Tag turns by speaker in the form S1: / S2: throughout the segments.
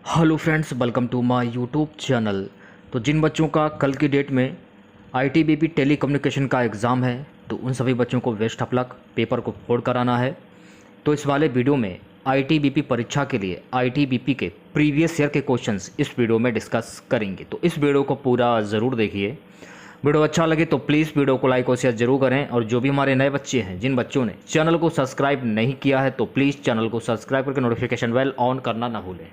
S1: Hello friends, welcome to my YouTube channel. तो जिन बच्चों का कल की डेट में आईटीबीपी टेली कम्युनिकेशन का एग्ज़ाम है, तो उन सभी बच्चों को बेस्ट ऑफ लक। पेपर को फोड़ कर आना है। तो इस वाले वीडियो में आईटीबीपी परीक्षा के लिए आईटीबीपी के प्रीवियस ईयर के क्वेश्चंस इस वीडियो में डिस्कस करेंगे। तो इस वीडियो को पूरा ज़रूर देखिए। वीडियो अच्छा लगे तो प्लीज़ वीडियो को लाइक और शेयर जरूर करें। और जो भी हमारे नए बच्चे हैं, जिन बच्चों ने चैनल को सब्सक्राइब नहीं किया है, तो प्लीज़ चैनल को सब्सक्राइब करके नोटिफिकेशन बेल ऑन करना ना भूलें।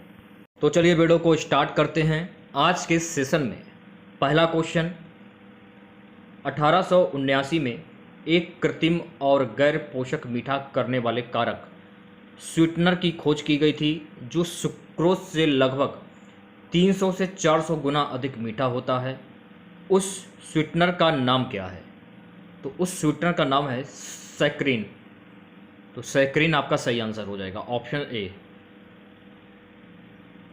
S1: तो चलिए वीडियो को स्टार्ट करते हैं। आज के सेशन में पहला क्वेश्चन, 1879 में एक कृत्रिम और गैर पोषक मीठा करने वाले कारक स्वीटनर की खोज की गई थी जो सुक्रोज से लगभग 300 से 400 गुना अधिक मीठा होता है। उस स्वीटनर का नाम क्या है? तो उस स्वीटनर का नाम है सैक्रिन। तो सैक्रिन आपका सही आंसर हो जाएगा, ऑप्शन ए।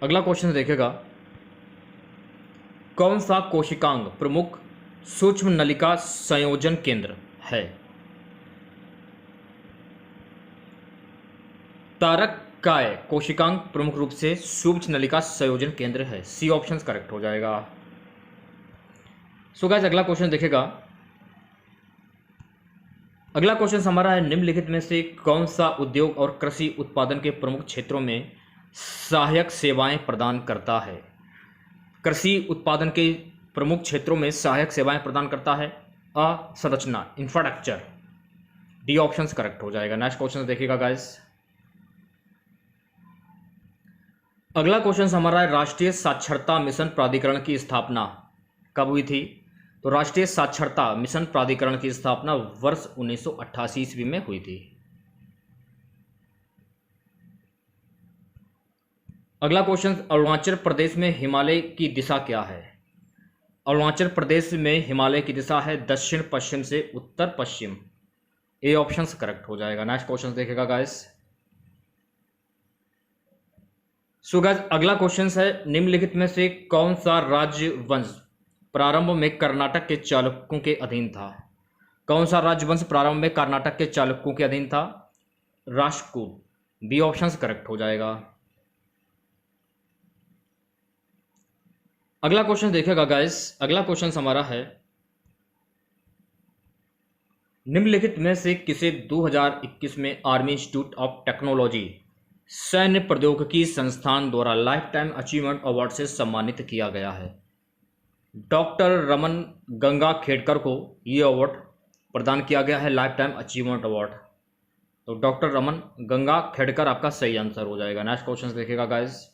S1: अगला क्वेश्चन देखेगा, कौन सा कोशिकांग प्रमुख सूक्ष्म नलिका संयोजन केंद्र है? तारककाय कोशिकांग प्रमुख रूप से सूक्ष्म नलिका संयोजन केंद्र है। सी ऑप्शन करेक्ट हो जाएगा। सो गाइस, अगला क्वेश्चन देखेगा। अगला क्वेश्चन हमारा है, निम्नलिखित में से कौन सा उद्योग और कृषि उत्पादन के प्रमुख क्षेत्रों में सहायक सेवाएं प्रदान करता है? कृषि उत्पादन के प्रमुख क्षेत्रों में सहायक सेवाएं प्रदान करता है संरचना, इंफ्रास्ट्रक्चर। डी ऑप्शन करेक्ट हो जाएगा। नेक्स्ट क्वेश्चन देखिएगा गाइस। अगला क्वेश्चन हमारा है, राष्ट्रीय साक्षरता मिशन प्राधिकरण की स्थापना कब हुई थी? तो राष्ट्रीय साक्षरता मिशन प्राधिकरण की स्थापना वर्ष 1988 ईस्वी में हुई थी। अगला क्वेश्चन, अरुणाचल प्रदेश में हिमालय की दिशा क्या है? अरुणाचल प्रदेश में हिमालय की दिशा है दक्षिण पश्चिम से उत्तर पश्चिम। ए ऑप्शन करेक्ट हो जाएगा। नेक्स्ट क्वेश्चन देखेगा गाइस। सो गाइस, अगला क्वेश्चन है, निम्नलिखित में से कौन सा राजवंश प्रारंभ में कर्नाटक के चालुक्यों के अधीन था? कौन सा राजवंश प्रारंभ में कर्नाटक के चालुक्यों के अधीन था? राष्ट्रकूट। बी ऑप्शन करेक्ट हो जाएगा। अगला क्वेश्चन देखेगा गाइस। अगला क्वेश्चन हमारा है, निम्नलिखित में से किसे 2021 में आर्मी इंस्टीट्यूट ऑफ टेक्नोलॉजी सैन्य प्रौद्योगिकी संस्थान द्वारा लाइफ टाइम अचीवमेंट अवार्ड से सम्मानित किया गया है? डॉक्टर रमन गंगा खेड़कर को ये अवार्ड प्रदान किया गया है, लाइफ टाइम अचीवमेंट अवार्ड। तो डॉक्टर रमन गंगा खेड़कर आपका सही आंसर हो जाएगा। नेक्स्ट क्वेश्चन देखेगा गाइस।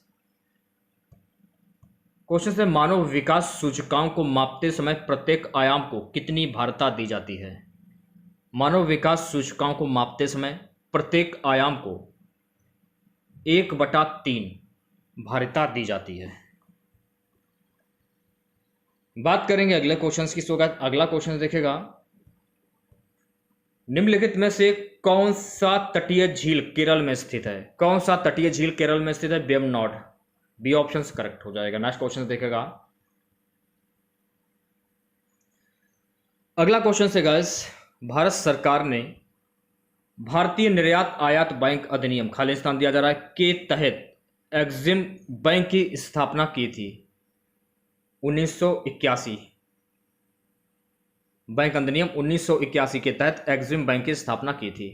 S1: क्वेश्चन से, मानव विकास सूचकांक को मापते समय प्रत्येक आयाम को कितनी भारिता दी जाती है? मानव विकास सूचकांक को मापते समय प्रत्येक आयाम को 1/3 भारिता दी जाती है। बात करेंगे अगले क्वेश्चन की। सो गाइस, अगला क्वेश्चन देखेगा, निम्नलिखित में से कौन सा तटीय झील केरल में स्थित है? कौन सा तटीय झील केरल में स्थित है? वेम्बनाड। बी ऑप्शन करेक्ट हो जाएगा। नेक्स्ट क्वेश्चन देखेगा। अगला क्वेश्चन से गाइस, भारत सरकार ने भारतीय निर्यात आयात बैंक अधिनियम, खाली स्थान दिया जा रहा है, के तहत एग्जिम बैंक की स्थापना की थी 1981। बैंक अधिनियम 1981 के तहत एग्जिम बैंक की स्थापना की थी।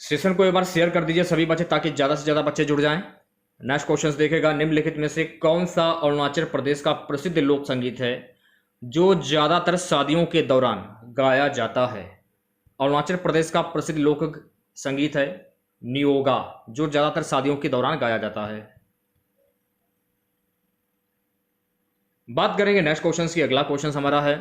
S1: सेशन को एक बार शेयर कर दीजिए सभी बच्चे, ताकि ज्यादा से ज्यादा बच्चे जुड़ जाएं। नेक्स्ट क्वेश्चन देखेगा, निम्नलिखित में से कौन सा अरुणाचल प्रदेश का प्रसिद्ध लोक संगीत है जो ज्यादातर शादियों के दौरान गाया जाता है? अरुणाचल प्रदेश का प्रसिद्ध लोक संगीत है नियोगा, जो ज्यादातर शादियों के दौरान गाया जाता है। बात करेंगे नेक्स्ट क्वेश्चन की। अगला क्वेश्चन हमारा है,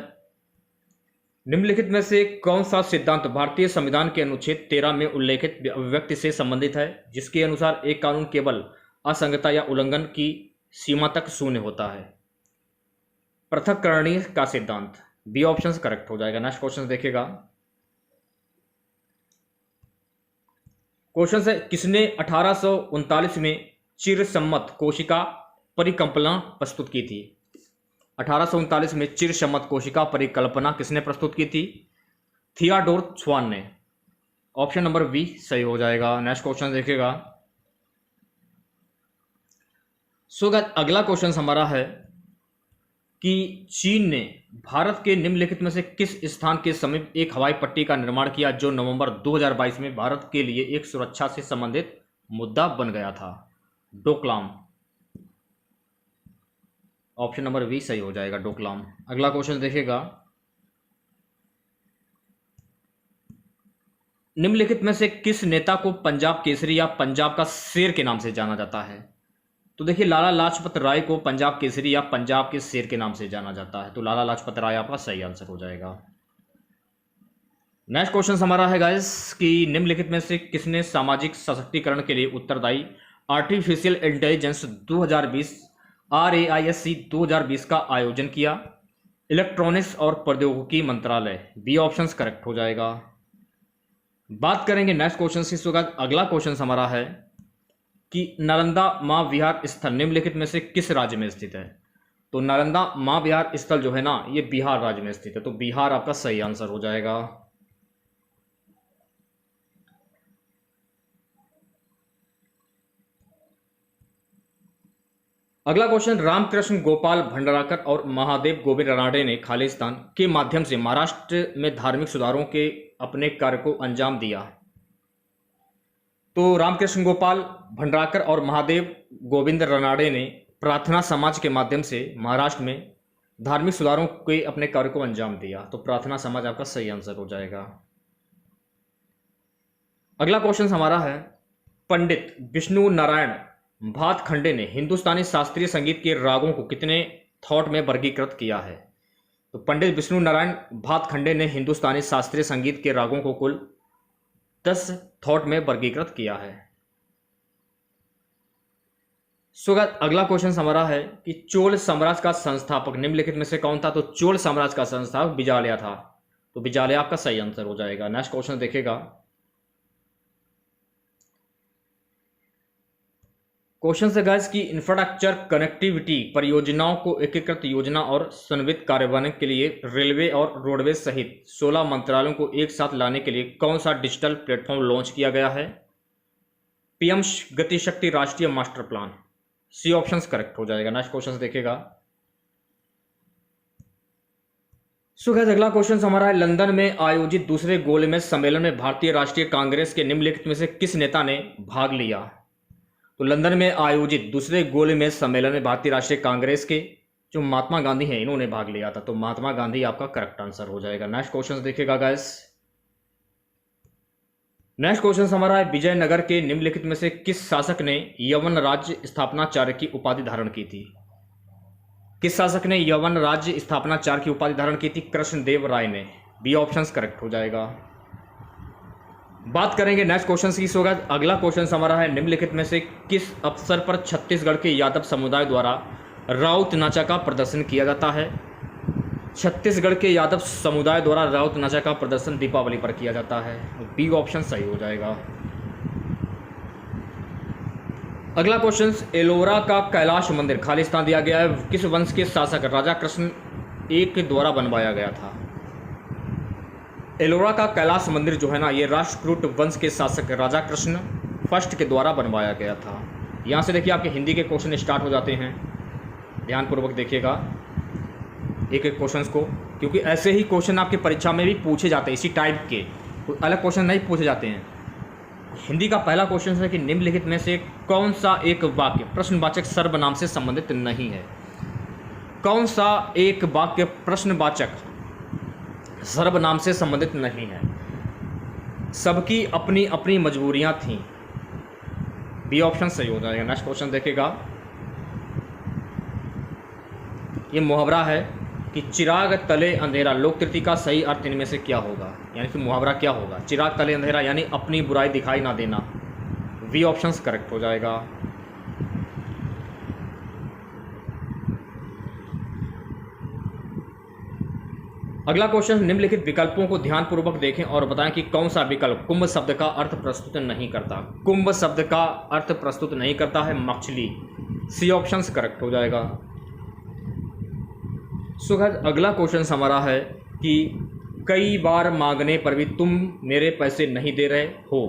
S1: निम्नलिखित में से कौन सा सिद्धांत भारतीय संविधान के अनुच्छेद 13 में उल्लेखित अभिव्यक्ति से संबंधित है, जिसके अनुसार एक कानून केवल असंगतता या उल्लंघन की सीमा तक शून्य होता है? पृथक्करणीय का सिद्धांत। बी ऑप्शन करेक्ट हो जाएगा। नेक्स्ट क्वेश्चन देखिएगा। क्वेश्चन है, किसने 1839 में चिरसम्मत कोशिका परिकल्पना प्रस्तुत की थी? 1839 में चिरसम्मत कोशिका परिकल्पना किसने प्रस्तुत की थी? थियोडोर स्वान ने। ऑप्शन नंबर बी सही हो जाएगा। नेक्स्ट क्वेश्चन देखिएगा। सो गाइस अगला क्वेश्चन हमारा है कि चीन ने भारत के निम्नलिखित में से किस स्थान के समीप एक हवाई पट्टी का निर्माण किया जो नवंबर 2022 में भारत के लिए एक सुरक्षा से संबंधित मुद्दा बन गया था? डोकलाम। ऑप्शन नंबर बी सही हो जाएगा, डोकलाम। अगला क्वेश्चन देखिएगा, निम्नलिखित में से किस नेता को पंजाब केसरी या पंजाब का शेर के नाम से जाना जाता है? तो देखिए लाला लाजपत राय को पंजाब केसरी या पंजाब के शेर के नाम से जाना जाता है, तो लाला लाजपत राय आपका सही आंसर हो जाएगा। नेक्स्ट क्वेश्चन हमारा है गाइस कि निम्नलिखित में से किसने सामाजिक सशक्तिकरण के लिए उत्तरदायी आर्टिफिशियल इंटेलिजेंस 2020 RAISC 2020 का आयोजन किया? इलेक्ट्रॉनिक्स और प्रौद्योगिकी मंत्रालय। बी ऑप्शन करेक्ट हो जाएगा। बात करेंगे नेक्स्ट क्वेश्चन से। इसका अगला क्वेश्चन हमारा है कि नालंदा मां विहार स्थल निम्नलिखित में से किस राज्य में स्थित है? तो नालंदा मां विहार स्थल जो है ना, ये बिहार राज्य में स्थित है, तो बिहार आपका सही आंसर हो जाएगा। अगला क्वेश्चन, रामकृष्ण गोपाल भंडारकर और महादेव गोविंद रानडे ने खालिस्तान के माध्यम से महाराष्ट्र में धार्मिक सुधारों के अपने कार्य को अंजाम दिया। तो रामकृष्ण गोपाल भंडारकर और महादेव गोविंद रानडे ने प्रार्थना समाज के माध्यम से महाराष्ट्र में धार्मिक सुधारों के अपने कार्य को अंजाम दिया, तो प्रार्थना समाज आपका सही आंसर हो जाएगा। अगला क्वेश्चन हमारा है, पंडित विष्णु नारायण भातखंडे ने हिंदुस्तानी शास्त्रीय संगीत के रागों को कितने थॉट में वर्गीकृत किया है? तो पंडित विष्णु नारायण भातखंडे ने हिंदुस्तानी शास्त्रीय संगीत के रागों को कुल 10 थॉट में वर्गीकृत किया है। अगला क्वेश्चन हमारा है कि चोल साम्राज्य का संस्थापक निम्नलिखित में से कौन था? तो चोल साम्राज्य का संस्थापक विजालया था, तो विजालया आपका सही आंसर हो जाएगा। नेक्स्ट क्वेश्चन देखेगा, क्वेश्चन से गाइस की इंफ्रास्ट्रक्चर कनेक्टिविटी परियोजनाओं को एकीकृत योजना और समन्वित कार्यान्वयन के लिए रेलवे और रोडवेज सहित 16 मंत्रालयों को एक साथ लाने के लिए कौन सा डिजिटल प्लेटफॉर्म लॉन्च किया गया है? PM Gati Shakti Rashtriya master plan. C option correct हो जाएगा। नेक्स्ट क्वेश्चन देखेगा, गाइस अगला क्वेश्चन हमारा है, लंदन में आयोजित दूसरे गोलमेज सम्मेलन में भारतीय राष्ट्रीय कांग्रेस के निम्नलिखित में से किस नेता ने भाग लिया? तो लंदन में आयोजित दूसरे गोलमेज सम्मेलन में भारतीय राष्ट्रीय कांग्रेस के जो महात्मा गांधी हैं इन्होंने भाग लिया था, तो महात्मा गांधी आपका करेक्ट आंसर हो जाएगा। नेक्स्ट क्वेश्चन देखिएगा गाइस, नेक्स्ट क्वेश्चन हमारा है, विजयनगर के निम्नलिखित में से किस शासक ने यवन राज्य स्थापनाचार्य की उपाधि धारण की थी? किस शासक ने यवन राज्य स्थापनाचार्य की उपाधि धारण की थी? कृष्णदेव राय ने। बी ऑप्शन करेक्ट हो जाएगा। बात करेंगे नेक्स्ट क्वेश्चन की। होगा अगला क्वेश्चन हमारा है, निम्नलिखित में से किस अवसर पर छत्तीसगढ़ के यादव समुदाय द्वारा राउत नाचा का प्रदर्शन किया जाता है? छत्तीसगढ़ के यादव समुदाय द्वारा राउत नाचा का प्रदर्शन दीपावली पर किया जाता है। बी ऑप्शन सही हो जाएगा। अगला क्वेश्चन, एलोरा का कैलाश मंदिर खालिस्तान दिया गया है, किस वंश के शासक राजा कृष्ण एक के द्वारा बनवाया गया था? एलोरा का कैलाश मंदिर जो है ना, ये राष्ट्रकूट वंश के शासक राजा कृष्ण फर्स्ट के द्वारा बनवाया गया था। यहाँ से देखिए आपके हिंदी के क्वेश्चन स्टार्ट हो जाते हैं, ध्यानपूर्वक देखिएगा एक एक क्वेश्चन को, क्योंकि ऐसे ही क्वेश्चन आपकी परीक्षा में भी पूछे जाते हैं, इसी टाइप के कोई अलग क्वेश्चन नहीं पूछे जाते हैं। हिंदी का पहला क्वेश्चन है कि निम्नलिखित में से कौन सा एक वाक्य प्रश्नवाचक सर्वनाम से संबंधित नहीं है? कौन सा एक वाक्य प्रश्नवाचक सर्वनाम से संबंधित नहीं है? सबकी अपनी अपनी मजबूरियां थीं। बी ऑप्शन सही हो जाएगा। नेक्स्ट क्वेश्चन देखेगा, ये मुहावरा है कि चिराग तले अंधेरा लोक तृतीय का सही अर्थ इनमें से क्या होगा? यानी कि मुहावरा क्या होगा? चिराग तले अंधेरा यानी अपनी बुराई दिखाई ना देना। वी ऑप्शन करेक्ट हो जाएगा। अगला क्वेश्चन, निम्नलिखित विकल्पों को ध्यानपूर्वक देखें और बताएं कि कौन सा विकल्प कुंभ शब्द का अर्थ प्रस्तुत नहीं करता? कुंभ शब्द का अर्थ प्रस्तुत नहीं करता है मछली। सी ऑप्शन करेक्ट हो जाएगा। अगला क्वेश्चन हमारा है कि कई बार मांगने पर भी तुम मेरे पैसे नहीं दे रहे हो,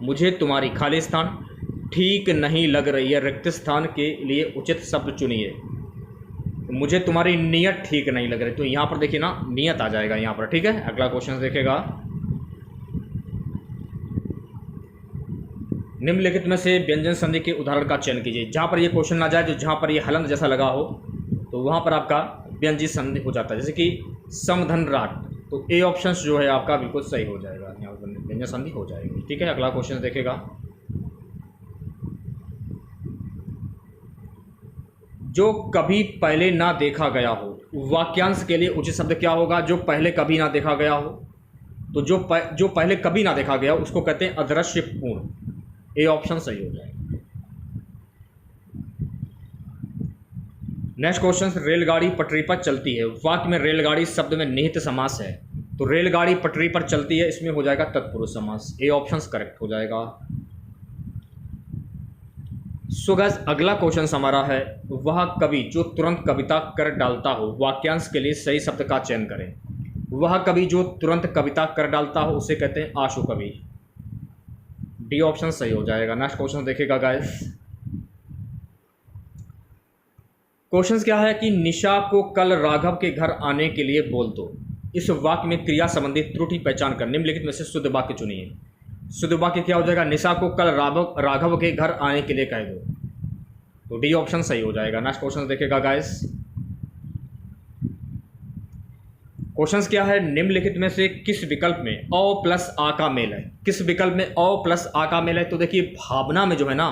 S1: मुझे तुम्हारी खालिस्तान ठीक नहीं लग रही है, रिक्त स्थान के लिए उचित शब्द चुनिए। मुझे तुम्हारी नियत ठीक नहीं लग रही, तो यहाँ पर देखिए ना, नियत आ जाएगा यहाँ पर, ठीक है। अगला क्वेश्चन देखेगा, निम्नलिखित में से व्यंजन संधि के उदाहरण का चयन कीजिए। जहाँ पर ये क्वेश्चन ना जाए, जो जहाँ पर ये हलंत जैसा लगा हो, तो वहाँ पर आपका व्यंजन संधि हो जाता है, जैसे कि समधन राट, तो ए ऑप्शन जो है आपका बिल्कुल सही हो जाएगा, यहाँ पर व्यंजन संधि हो जाएगी, ठीक है। अगला क्वेश्चन देखेगा, जो कभी पहले ना देखा गया हो, वाक्यांश के लिए उचित शब्द क्या होगा? जो पहले कभी ना देखा गया हो, तो जो पहले कभी ना देखा गया उसको कहते हैं अदृश्य पूर्ण, ए ऑप्शन सही हो जाएगा। नेक्स्ट क्वेश्चन, रेलगाड़ी पटरी पर चलती है, वाक्य में रेलगाड़ी शब्द में निहित समास है, तो रेलगाड़ी पटरी पर चलती है, इसमें हो जाएगा तत्पुरुष समास, ए ऑप्शन करेक्ट हो जाएगा। सो गाइस, अगला क्वेश्चन हमारा है, वह कवि जो तुरंत कविता कर डालता हो, वाक्यांश के लिए सही शब्द का चयन करें। वह कवि जो तुरंत कविता कर डालता हो उसे कहते हैं आशु कवि, डी ऑप्शन सही हो जाएगा। नेक्स्ट क्वेश्चन देखेगा गाइस, क्वेश्चन क्या है कि निशा को कल राघव के घर आने के लिए बोल दो। इस वाक्य में क्रिया संबंधी त्रुटि पहचान कर निम्नलिखित में से शुद्ध वाक्य चुनिए। शुद्ध वाक्य क्या हो जाएगा? निशा को कल राघव के घर आने के लिए कह दो, तो डी ऑप्शन सही हो जाएगा। नेक्स्ट क्वेश्चन देखेगा गाइस, क्वेश्चन क्या है, निम्नलिखित में से किस विकल्प में अ प्लस आ का मेल है? किस विकल्प में अ प्लस आ का मेल है? तो देखिए भावना में जो है ना,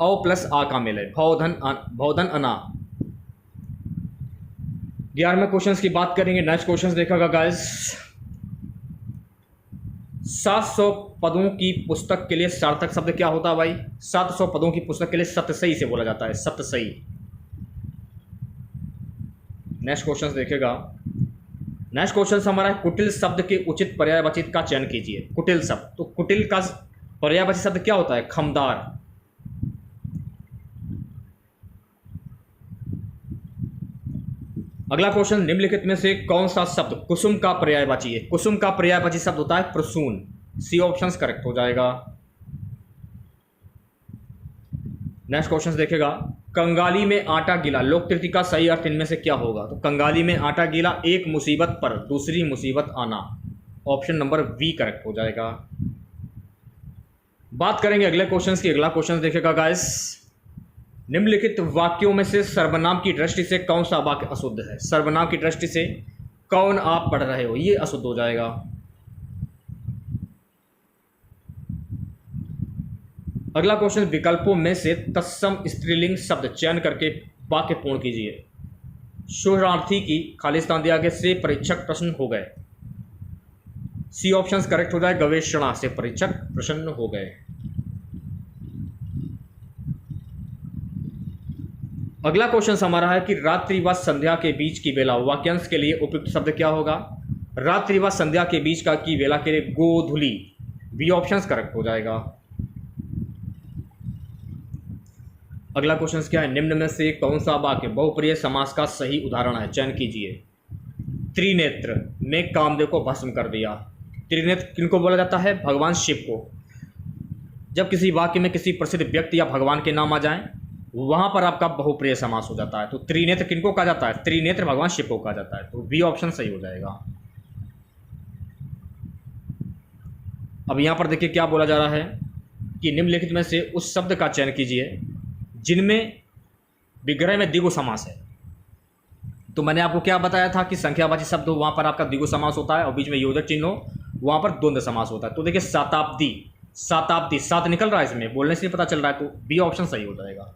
S1: अ प्लस आ का मेल है, भौधन अना। 11वें क्वेश्चन की बात करेंगे। नेक्स्ट क्वेश्चन देखेगा गाइस, 700 पदों की पुस्तक के लिए सार्थक शब्द क्या होता है भाई? 700 पदों की पुस्तक के लिए सतसई से बोला जाता है, सतसई। नेक्स्ट क्वेश्चन देखेगा, नेक्स्ट क्वेश्चन हमारा है, कुटिल शब्द के उचित पर्यायवाचित का चयन कीजिए। कुटिल शब्द, तो कुटिल का पर्यायवाची शब्द क्या होता है? खमदार। अगला क्वेश्चन, निम्नलिखित में से कौन सा शब्द कुसुम का पर्यायवाची है? कुसुम का पर्यायवाची शब्द होता है प्रसून, सी ऑप्शन करेक्ट हो जाएगा। नेक्स्ट क्वेश्चन देखेगा, कंगाली में आटा गीला, लोक तृतीय का सही अर्थ इनमें से क्या होगा? तो कंगाली में आटा गीला, एक मुसीबत पर दूसरी मुसीबत आना, ऑप्शन नंबर बी करेक्ट हो जाएगा। बात करेंगे अगले क्वेश्चन की। अगला क्वेश्चन देखेगा गाइस, निम्नलिखित वाक्यों में से सर्वनाम की दृष्टि से कौन सा वाक्य अशुद्ध है? सर्वनाम की दृष्टि से कौन आप पढ़ रहे हो, ये अशुद्ध हो जाएगा। अगला क्वेश्चन, विकल्पों में से तत्सम स्त्रीलिंग शब्द चयन करके वाक्य पूर्ण कीजिए। शोधार्थी की खालिस्तान दिया गया से परीक्षक प्रश्न हो गए, सी ऑप्शन करेक्ट हो जाए। गवेषणा से परीक्षक प्रसन्न हो गए। अगला क्वेश्चन हमारा है कि रात्रि व संध्या के बीच की बेला, वाक्यांश के लिए उपयुक्त शब्द क्या होगा? रात्रि व संध्या के बीच का की बेला के लिए गोधुली, बी ऑप्शन करेक्ट हो जाएगा। अगला क्वेश्चन क्या है, निम्न में से कौन सा वाक्य बहुप्रिय समास का सही उदाहरण है? चयन कीजिए। त्रिनेत्र में कामदेव को भस्म कर दिया। त्रिनेत्र किनको बोला जाता है? भगवान शिव को। जब किसी वाक्य में किसी प्रसिद्ध व्यक्ति या भगवान के नाम आ जाएं, वहां पर आपका बहुप्रिय समास हो जाता है। तो त्रिनेत्र किनको कहा जाता है? त्रिनेत्र भगवान शिव को कहा जाता है, तो बी ऑप्शन सही हो जाएगा। अब यहां पर देखिए क्या बोला जा रहा है कि निम्नलिखित में से उस शब्द का चयन कीजिए जिनमें विग्रह में द्विगु समास है। तो मैंने आपको क्या बताया था कि संख्यावाची शब्द हो वहां पर आपका द्विगु समास होता है और बीच में योजक चिन्ह हो वहां पर द्वंद्व समास होता है। तो देखिए शताब्दी, शताब्दी, सात निकल रहा है इसमें, बोलने से पता चल रहा है, तो बी ऑप्शन सही हो जाएगा।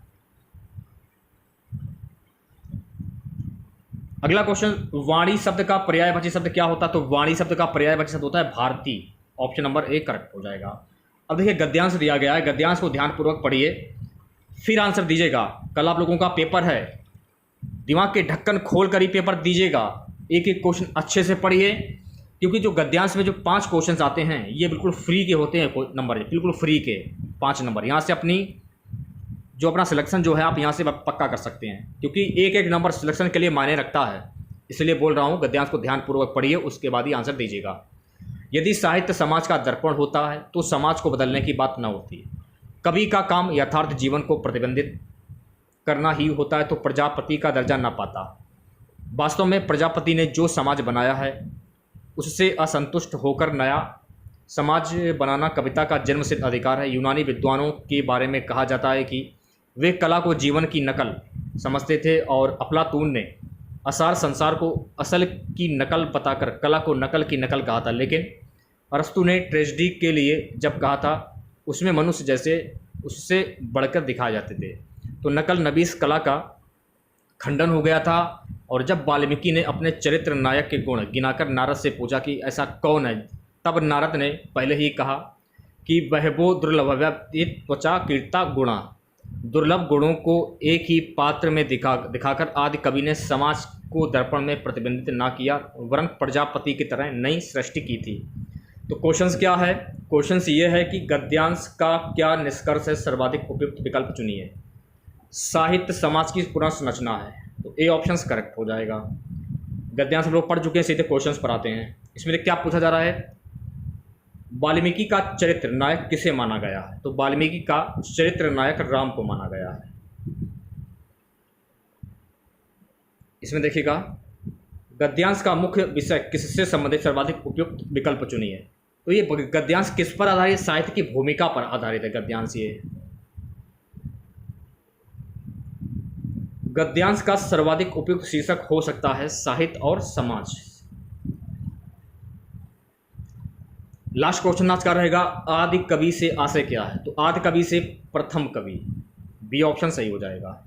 S1: अगला क्वेश्चन, वाणी शब्द का पर्यायवाची शब्द क्या होता है? तो वाणी शब्द का पर्यायवाची शब्द होता है Bharati, option number A correct हो जाएगा। अब देखिए गद्यांश दिया गया है, गद्यांश को ध्यानपूर्वक पढ़िए फिर आंसर दीजिएगा। कल आप लोगों का पेपर है, दिमाग के ढक्कन खोल कर ही पेपर दीजिएगा। एक एक क्वेश्चन अच्छे से पढ़िए, क्योंकि जो गद्यांश में जो 5 क्वेश्चन आते हैं ये बिल्कुल फ्री के होते हैं, नंबर बिल्कुल फ्री के 5 नंबर। यहाँ से अपना सिलेक्शन जो है आप यहाँ से पक्का कर सकते हैं, क्योंकि एक एक नंबर सिलेक्शन के लिए मायने रखता है। इसलिए बोल रहा हूँ गद्यांश को ध्यानपूर्वक पढ़िए, उसके बाद ही आंसर दीजिएगा। यदि साहित्य समाज का दर्पण होता है तो समाज को बदलने की बात न होती है। कवि का काम यथार्थ जीवन को प्रतिबिंबित करना ही होता है तो प्रजापति का दर्जा न पाता। वास्तव में प्रजापति ने जो समाज बनाया है उससे असंतुष्ट होकर नया समाज बनाना कविता का जन्मसिद्ध अधिकार है। यूनानी विद्वानों के बारे में कहा जाता है कि वे कला को जीवन की नकल समझते थे और अफलातून ने असार संसार को असल की नकल बताकर कला को नकल की नकल कहा था। लेकिन अरस्तु ने ट्रेजेडी के लिए जब कहा था उसमें मनुष्य जैसे उससे बढ़कर दिखाए जाते थे, तो नकल नबीस कला का खंडन हो गया था। और जब वाल्मीकि ने अपने चरित्र नायक के गुण गिनाकर नारद से पूछा कि ऐसा कौन है, तब नारद ने पहले ही कहा कि वह वो दुर्लभ त्वचा कीर्ता गुणा, दुर्लभ गुणों को एक ही पात्र में दिखाकर आदि कवि ने समाज को दर्पण में प्रतिबिंबित ना किया वरन प्रजापति की तरह नई सृष्टि की थी। तो क्वेश्चंस क्या है? क्वेश्चंस ये है कि गद्यांश का क्या निष्कर्ष है, सर्वाधिक उपयुक्त विकल्प चुनिए। साहित्य समाज की पुनर्संरचना है, तो ए ऑप्शन करेक्ट हो जाएगा। गद्यांश हम लोग पढ़ चुके हैं, सीधे क्वेश्चंस पर आते हैं। इसमें क्या पूछा जा रहा है? वाल्मीकि का चरित्र नायक किसे माना गया है? तो वाल्मीकि का चरित्र नायक राम को माना गया है। इसमें देखिएगा गद्यांश का मुख्य विषय किससे संबंधित, सर्वाधिक उपयुक्त विकल्प चुनिए। तो ये गद्यांश किस पर आधारित? साहित्य की भूमिका पर आधारित है गद्यांश। ये गद्यांश का सर्वाधिक उपयुक्त शीर्षक हो सकता है साहित्य और समाज। लास्ट क्वेश्चन आज का रहेगा आदि कवि से आशय क्या है? तो आदि कवि से प्रथम कवि, बी ऑप्शन सही हो जाएगा।